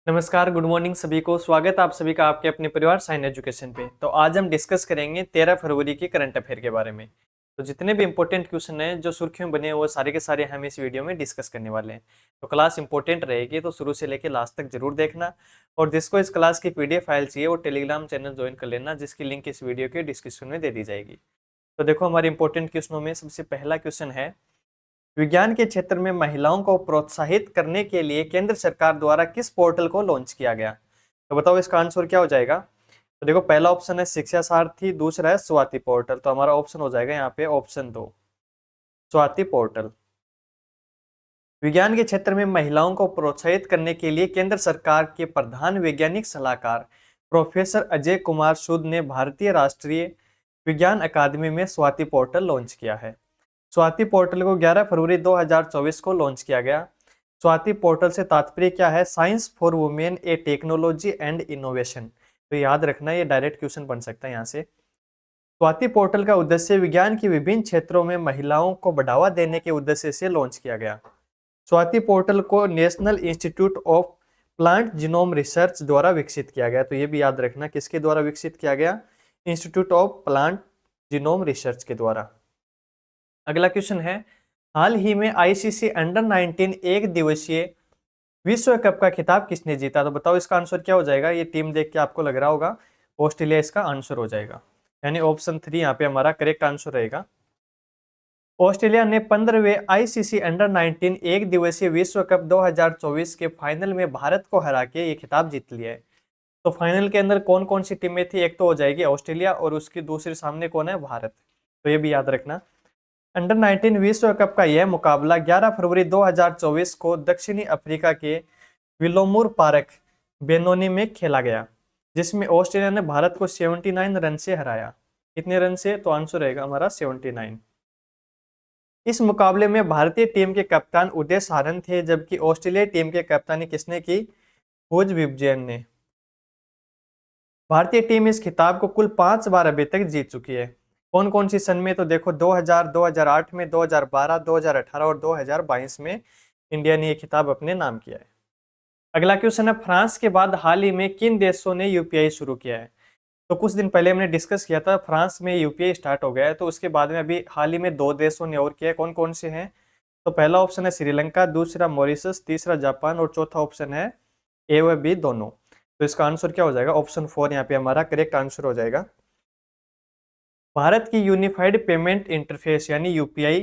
नमस्कार, good morning सभी को। स्वागत है आप सभी का आपके अपने परिवार साइन एजुकेशन पे। तो आज हम डिस्कस करेंगे 13 फरवरी के करंट अफेयर के बारे में। तो जितने भी इंपॉर्टेंट क्वेश्चन हैं जो सुर्खियों में बने हैं वो सारे के सारे हम इस वीडियो में डिस्कस करने वाले हैं। तो क्लास इंपॉर्टेंट रहेगी तो शुरू से लेकर लास्ट तक जरूर देखना। और जिसको इस क्लास की पीडीएफ फाइल चाहिए वो टेलीग्राम चैनल ज्वाइन कर लेना, जिसकी लिंक इस वीडियो के डिस्क्रिप्शन में दे दी जाएगी। तो देखो हमारे इंपॉर्टेंट क्वेश्चनों में सबसे पहला क्वेश्चन है, विज्ञान के क्षेत्र में महिलाओं को प्रोत्साहित करने के लिए केंद्र सरकार द्वारा किस पोर्टल को लॉन्च किया गया? तो बताओ इसका आंसर क्या हो जाएगा। तो देखो पहला ऑप्शन है शिक्षा सारथी, दूसरा है स्वाति पोर्टल। तो हमारा ऑप्शन हो जाएगा यहाँ पे ऑप्शन 2, स्वाति पोर्टल। विज्ञान के क्षेत्र में महिलाओं को प्रोत्साहित करने के लिए केंद्र सरकार के प्रधान वैज्ञानिक सलाहकार प्रोफेसर अजय कुमार सूद ने भारतीय राष्ट्रीय विज्ञान अकादमी में स्वाति पोर्टल लॉन्च किया है। स्वाति पोर्टल को 11 फरवरी 2024 को लॉन्च किया गया। स्वाति पोर्टल से तात्पर्य क्या है? Science for women A technology and innovation. तो याद रखना, ये डायरेक्ट क्वेश्चन बन सकता है यहाँ से। स्वाति पोर्टल का उद्देश्य विज्ञान की विभिन्न क्षेत्रों में महिलाओं को बढ़ावा देने के उद्देश्य से लॉन्च किया गया। स्वाति पोर्टल को national institute of plant genome research द्वारा विकसित किया गया। तो ये भी याद रखना, किसके द्वारा विकसित किया गया? Institute of plant genome research के द्वारा। अगला क्वेश्चन है, हाल ही में आईसीसी अंडर 19 एक दिवसीय विश्व कप का खिताब किसने जीता? तो बताओ इसका आंसर क्या हो जाएगा। ये टीम देख के आपको लग रहा होगा ऑस्ट्रेलिया इसका आंसर हो जाएगा, यानी ऑप्शन 3 यहाँ पे हमारा करेक्ट आंसर रहेगा। ऑस्ट्रेलिया ने 15वें आईसीसी अंडर 19 एक दिवसीय विश्व कप 2024 के फाइनल में भारत को हरा के ये खिताब जीत लिया है। तो फाइनल के अंदर कौन कौन सी टीमें थी? एक तो हो जाएगी ऑस्ट्रेलिया और उसकी दूसरे सामने कौन है? भारत। तो ये भी याद रखना। अंडर 19 विश्व कप का यह मुकाबला 11 फरवरी 2024 को दक्षिणी अफ्रीका के विलोमुर पार्क, बेनोनी में खेला गया, जिसमें ऑस्ट्रेलिया ने भारत को 79 रन से हराया। कितने रन से? तो आंसर रहेगा हमारा 79। इस मुकाबले में भारतीय टीम के कप्तान उदय सारंग थे, जबकि ऑस्ट्रेलियाई टीम के कप्तानी किसने की? भोज विजयन ने। भारतीय टीम इस खिताब को कुल 5 बार अभी तक जीत चुकी है। कौन कौन सी सन में? तो देखो 2000, 2008 में, 2012, 2018 और 2022 में इंडिया ने ये खिताब अपने नाम किया है। अगला क्वेश्चन है, फ्रांस के बाद हाल ही में किन देशों ने यूपीआई शुरू किया है? तो कुछ दिन पहले हमने डिस्कस किया था, फ्रांस में यूपीआई स्टार्ट हो गया है। तो उसके बाद में अभी हाल ही में 2 देशों ने और किया है। कौन कौन से हैं? तो पहला ऑप्शन है श्रीलंका, दूसरा मॉरिशस, तीसरा जापान और चौथा ऑप्शन है ए व बी दोनों। तो इसका आंसर क्या हो जाएगा? ऑप्शन 4 यहाँ पे हमारा करेक्ट आंसर हो जाएगा। भारत की यूनिफाइड पेमेंट इंटरफेस यानी यूपीआई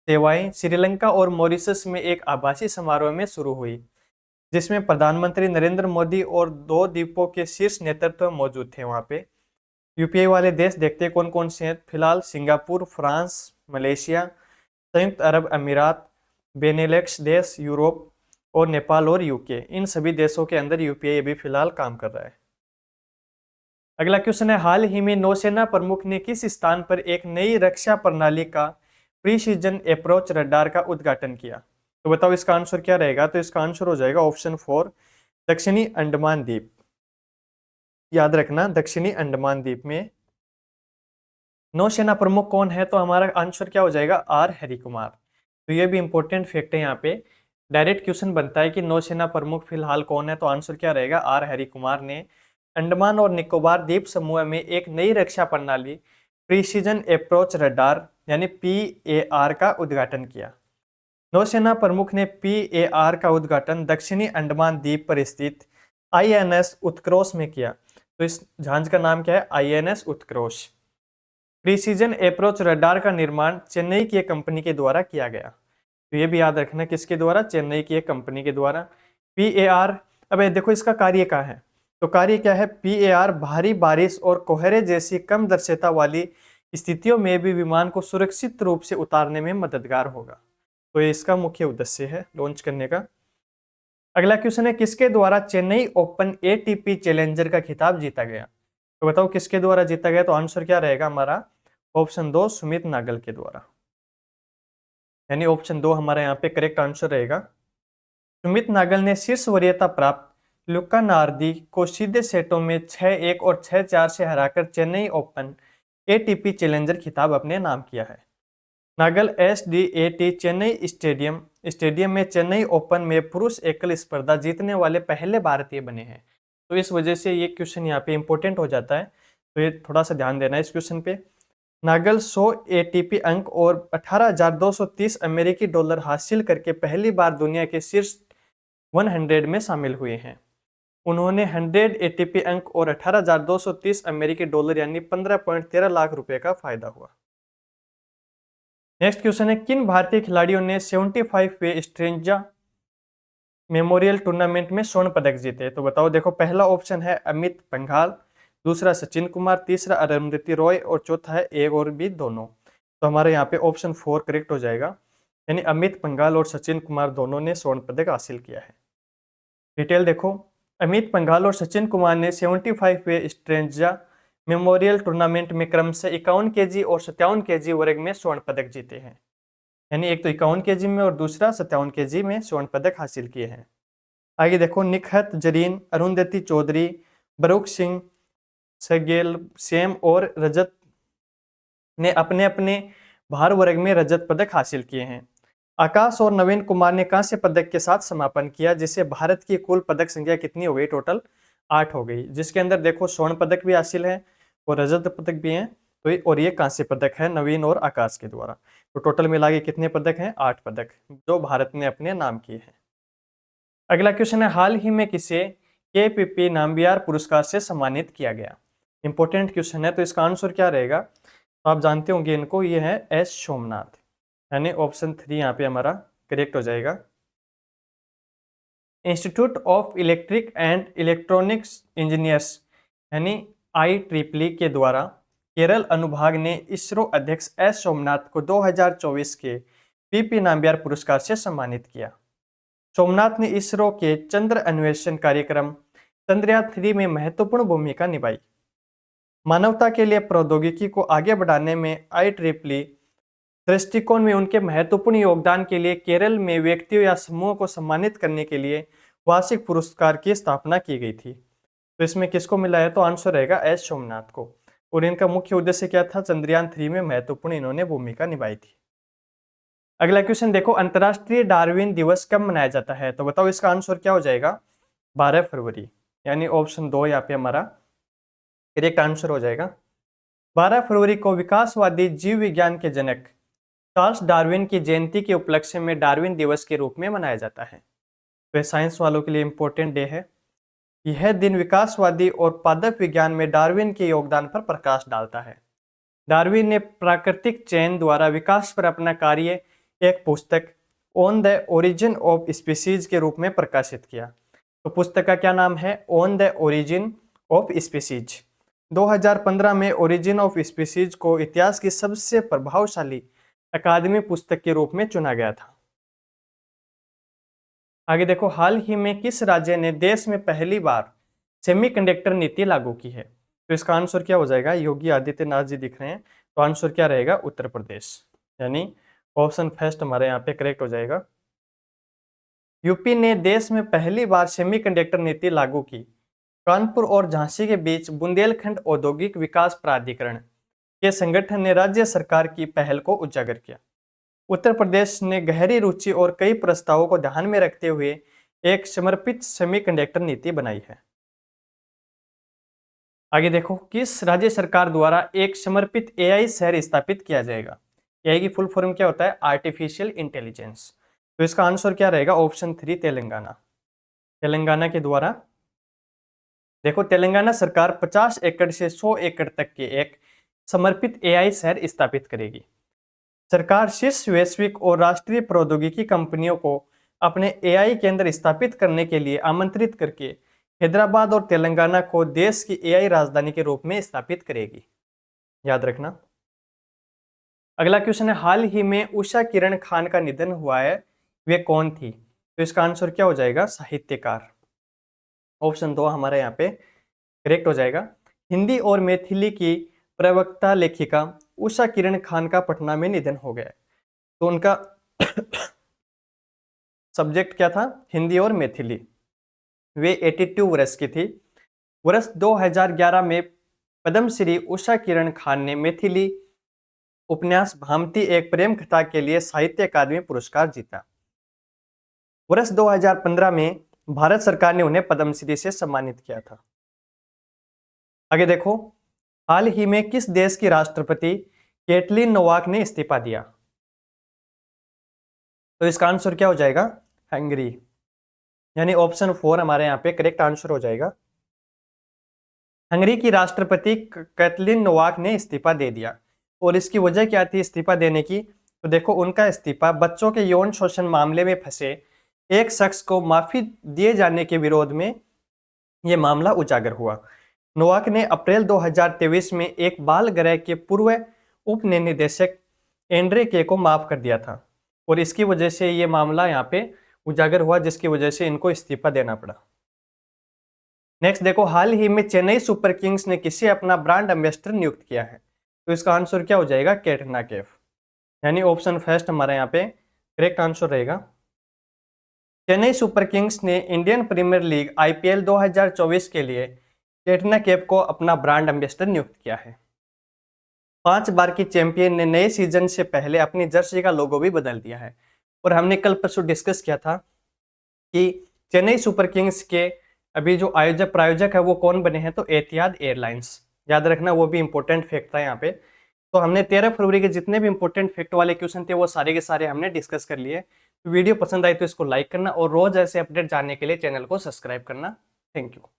सेवाएं श्रीलंका और मॉरिशस में एक आभासी समारोह में शुरू हुई, जिसमें प्रधानमंत्री नरेंद्र मोदी और 2 द्वीपों के शीर्ष नेतृत्व मौजूद थे। वहां पे यूपीआई वाले देश देखते हैं कौन कौन से हैं। फिलहाल सिंगापुर, फ्रांस, मलेशिया, संयुक्त अरब अमीरात, बेनेलेक्स देश, यूरोप और नेपाल और यूके, इन सभी देशों के अंदर यूपीआई अभी फिलहाल काम कर रहा है। अगला क्वेश्चन है, हाल ही में नौसेना प्रमुख ने किस स्थान पर एक नई रक्षा प्रणाली का प्रीसीजन अप्रोच रडार का उद्घाटन किया? तो बताओ इसका आंसर क्या रहेगा। तो इसका आंसर हो जाएगा ऑप्शन 4, दक्षिणी अंडमान द्वीप। याद रखना, दक्षिणी अंडमान द्वीप में नौसेना प्रमुख कौन है? तो हमारा आंसर क्या हो जाएगा? आर हरि कुमार। तो ये भी इंपॉर्टेंट फैक्ट है, यहाँ पे डायरेक्ट क्वेश्चन बनता है कि नौसेना प्रमुख फिलहाल कौन है। तो आंसर क्या रहेगा? आर हरि कुमार ने अंडमान और निकोबार द्वीप समूह में एक नई रक्षा प्रणाली प्रीसीजन अप्रोच रडार यानी PAR का उद्घाटन किया। नौसेना प्रमुख ने PAR का उद्घाटन दक्षिणी अंडमान द्वीप पर स्थित INS उत्कर्ष में किया। तो इस जहाज का नाम क्या है? INS उत्कर्ष। प्रीसीजन अप्रोच रडार का निर्माण चेन्नई की एक कंपनी के द्वारा किया गया। तो ये भी याद रखना, किसके द्वारा? चेन्नई की एक कंपनी के द्वारा। PAR, अब देखो इसका कार्य क्या है। तो कार्य क्या है? PAR भारी बारिश और कोहरे जैसी कम दृश्यता वाली स्थितियों में भी विमान को सुरक्षित रूप से उतारने में मददगार होगा। तो ये इसका मुख्य उद्देश्य है लॉन्च करने का। अगला क्वेश्चन है, किसके द्वारा चेन्नई ओपन ATP चैलेंजर का खिताब जीता गया? तो बताओ किसके द्वारा जीता गया? तो आंसर क्या रहेगा हमारा? ऑप्शन 2, सुमित नागल के द्वारा, यानी ऑप्शन 2 हमारा यहाँ पे करेक्ट आंसर रहेगा। सुमित नागल ने शीर्ष वरीयता प्राप्त लुका नार्दी को सीधे सेटों में 6-1 और 6-4 से हराकर चेन्नई ओपन ATP चैलेंजर खिताब अपने नाम किया है। नागल SDAT चेन्नई स्टेडियम में चेन्नई ओपन में पुरुष एकल स्पर्धा जीतने वाले पहले भारतीय बने हैं। तो इस वजह से ये क्वेश्चन यहाँ पे इंपॉर्टेंट हो जाता है, तो ये थोड़ा सा ध्यान देना है इस क्वेश्चन पे। नागल 100 ATP अंक और 18,230 अमेरिकी डॉलर हासिल करके पहली बार दुनिया के शीर्ष 100 में शामिल हुए हैं। उन्होंने 100 ATP अंक और 18,230 अमेरिकी डॉलर यानी 15.13 लाख रुपए का फायदा हुआ। नेक्स्ट क्वेश्चन है, किन भारतीय खिलाड़ियों ने 75वें स्ट्रेंजा मेमोरियल टूर्नामेंट में स्वर्ण पदक जीते? तो बताओ। देखो, पहला ऑप्शन है अमित पंघाल, दूसरा सचिन कुमार, तीसरा अरुंधति रॉय और चौथा है एक और भी दोनों। तो हमारे यहाँ पे ऑप्शन 4 करेक्ट हो जाएगा, यानी अमित पंघाल और सचिन कुमार दोनों ने स्वर्ण पदक हासिल किया है। डिटेल देखो, अमित पंघाल और सचिन कुमार ने 75वें स्ट्रेंजा मेमोरियल टूर्नामेंट में क्रमशः 51 kg और 57 kg वर्ग में स्वर्ण पदक जीते हैं, यानी एक तो 51 kg में और दूसरा 57 kg में स्वर्ण पदक हासिल किए हैं। आगे देखो, निखत जरीन, अरुंधति चौधरी, बरूक सिंह, सगेल सेम और रजत ने अपने अपने भार वर्ग में रजत पदक हासिल किए हैं। आकाश और नवीन कुमार ने कांस्य पदक के साथ समापन किया, जिससे भारत की कुल पदक संख्या कितनी हो गई? टोटल 8 हो गई, जिसके अंदर देखो स्वर्ण पदक भी हासिल है और रजत पदक भी है, तो और ये कांस्य पदक है नवीन और आकाश के द्वारा। तो टोटल मिला के कितने पदक हैं? 8 पदक जो भारत ने अपने नाम किए हैं। अगला क्वेश्चन है, हाल ही में किसे KPP नाम्बियार पुरस्कार से सम्मानित किया गया? इंपॉर्टेंट क्वेश्चन है, तो इसका आंसर क्या रहेगा? तो आप जानते होंगे इनको, ये है S सोमनाथ, यानी ऑप्शन 3 यहाँ पे हमारा करेक्ट हो जाएगा। Institute of electric and electronics engineers यानी IEEE के द्वारा केरल अनुभाग ने इसरो अध्यक्ष S सोमनाथ को 2024 के PP नाम्बियार पुरस्कार से सम्मानित किया। सोमनाथ ने इसरो के चंद्र अन्वेषण कार्यक्रम चंद्रयान 3 में महत्वपूर्ण भूमिका निभाई। मानवता के लिए प्रौद्योगिकी को आगे बढ़ाने में IEEE दृष्टिकोण में उनके महत्वपूर्ण योगदान के लिए केरल में व्यक्तियों या समूहों को सम्मानित करने के लिए वार्षिक पुरस्कार की स्थापना की गई थी। तो इसमें किसको मिला है? तो आंसर रहेगा S सोमनाथ को। और इनका मुख्य उद्देश्य क्या था? चंद्रयान 3 में महत्वपूर्ण इन्होंने भूमिका निभाई थी। अगला क्वेश्चन देखो, अंतर्राष्ट्रीय डार्विन दिवस कब मनाया जाता है? तो बताओ इसका आंसर क्या हो जाएगा? 12 फरवरी, यानी ऑप्शन 2 यहाँ पे हमारा करेक्ट आंसर हो जाएगा। 12 फरवरी को विकासवादी जीव विज्ञान के जनक चार्ल्स डार्विन की जयंती के उपलक्ष्य में डार्विन दिवस के रूप में मनाया जाता है। तो साइंस वालों के लिए इंपॉर्टेंट डे है। यह दिन विकासवादी और पादप विज्ञान में डार्विन के योगदान पर प्रकाश डालता है। डार्विन ने प्राकृतिक चयन द्वारा विकास पर अपना कार्य एक पुस्तक on the origin of species के रूप में प्रकाशित किया। तो पुस्तक का क्या नाम है? On the origin of species. 2015 में ओरिजिन ऑफ स्पीसीज को इतिहास की सबसे प्रभावशाली अकादमी पुस्तक के रूप में चुना गया था। आगे देखो, हाल ही में किस राज्य ने देश में पहली बार सेमीकंडक्टर नीति लागू की है? तो इसका आंसर क्या हो जाएगा? योगी आदित्यनाथ जी दिख रहे हैं, तो आंसर क्या रहेगा? उत्तर प्रदेश, यानी ऑप्शन फर्स्ट हमारे यहाँ पे करेक्ट हो जाएगा। यूपी ने देश में पहली बार सेमीकंडक्टर नीति लागू की। कानपुर और झांसी के बीच बुंदेलखंड औद्योगिक विकास प्राधिकरण के संगठन ने राज्य सरकार की पहल को उजागर किया। उत्तर प्रदेश ने गहरी रुचि और कई प्रस्तावों को ध्यान में रखते हुए एक समर्पित सेमीकंडक्टर नीति बनाई है। आगे देखो, किस राज्य सरकार द्वारा एक समर्पित AI शहर स्थापित किया जाएगा? AI की फुल फॉर्म क्या होता है? Artificial intelligence. तो इसका आंसर क्या रहेगा? ऑप्शन 3 तेलंगाना। तेलंगाना के द्वारा देखो, तेलंगाना सरकार 50 एकड़ से 100 एकड़ तक के एक समर्पित AI शहर स्थापित करेगी। सरकार शीर्ष वैश्विक और राष्ट्रीय प्रौद्योगिकी कंपनियों को अपने AI केंद्र स्थापित करने के लिए आमंत्रित करके हैदराबाद और तेलंगाना को देश की AI राजधानी के रूप में स्थापित करेगी, याद रखना। अगला क्वेश्चन है, हाल ही में उषा किरण खान का निधन हुआ है, वे कौन थी? तो इसका आंसर क्या हो जाएगा? साहित्यकार। ऑप्शन 2 हमारे यहाँ पे करेक्ट हो जाएगा। हिंदी और मैथिली की प्रवक्ता लेखिका उषा किरण खान का पटना में निधन हो गया। तो उनका सब्जेक्ट क्या था? हिंदी और मैथिली। वे 82 वर्ष की थी। वर्ष 2011 में पद्मश्री उषा किरण खान ने मैथिली उपन्यास भामती एक प्रेम कथा के लिए साहित्य अकादमी पुरस्कार जीता? वर्ष 2015 में भारत सरकार ने उन्हें पद्मश्री से सम्मानित किया था। आगे देखो, हाल ही में किस देश की राष्ट्रपति कैटलिन नोवाक ने इस्तीफा दिया? तो इसका आंसर क्या हो जाएगा? हंगरी। यानी ऑप्शन 4 हमारे यहाँ पे करेक्ट आंसर हो जाएगा। हंगरी की राष्ट्रपति कैटलिन नोवाक ने इस्तीफा दे दिया, और इसकी वजह क्या थी इस्तीफा देने की? तो देखो, उनका इस्तीफा बच्चों के यौन शोषण मामले में फंसे एक शख्स को माफी दिए जाने के विरोध में यह मामला उजागर हुआ। नोवाक ने अप्रैल 2023 में एक बाल गृह के पूर्व उप निदेशक एंड्रे के को माफ कर दिया था, और इसकी वजह से ये मामला यहाँ पे उजागर हुआ, जिसकी वजह से इनको इस्तीफा देना पड़ा। नेक्स्ट देखो, हाल ही में चेन्नई सुपर किंग्स ने किसे अपना ब्रांड एम्बेसडर नियुक्त किया है? तो इसका आंसर क्या हो जाएगा? कैटरीना कैफ। यानी ऑप्शन फर्स्ट हमारे यहाँ पे करेक्ट आंसर रहेगा। चेन्नई सुपर किंग्स ने इंडियन प्रीमियर लीग IPL 2024 के लिए कैटरीना कैफ को अपना ब्रांड एम्बेसडर नियुक्त किया है। 5 बार की चैंपियन ने नए सीजन से पहले अपनी जर्सी का लोगो भी बदल दिया है, और हमने कल परसों डिस्कस किया था कि चेन्नई सुपर किंग्स के अभी जो प्रायोजक है वो कौन बने हैं? तो एतिहाद एयरलाइंस। याद रखना, वो भी इंपॉर्टेंट फैक्ट था यहाँ पे। तो हमने 13 फरवरी के जितने भी इंपॉर्टेंट फैक्ट वाले क्वेश्चन थे वो सारे के सारे हमने डिस्कस कर लिए। वीडियो पसंद आई तो इसको लाइक करना, और रोज ऐसे अपडेट जानने के लिए चैनल को सब्सक्राइब करना। Thank you.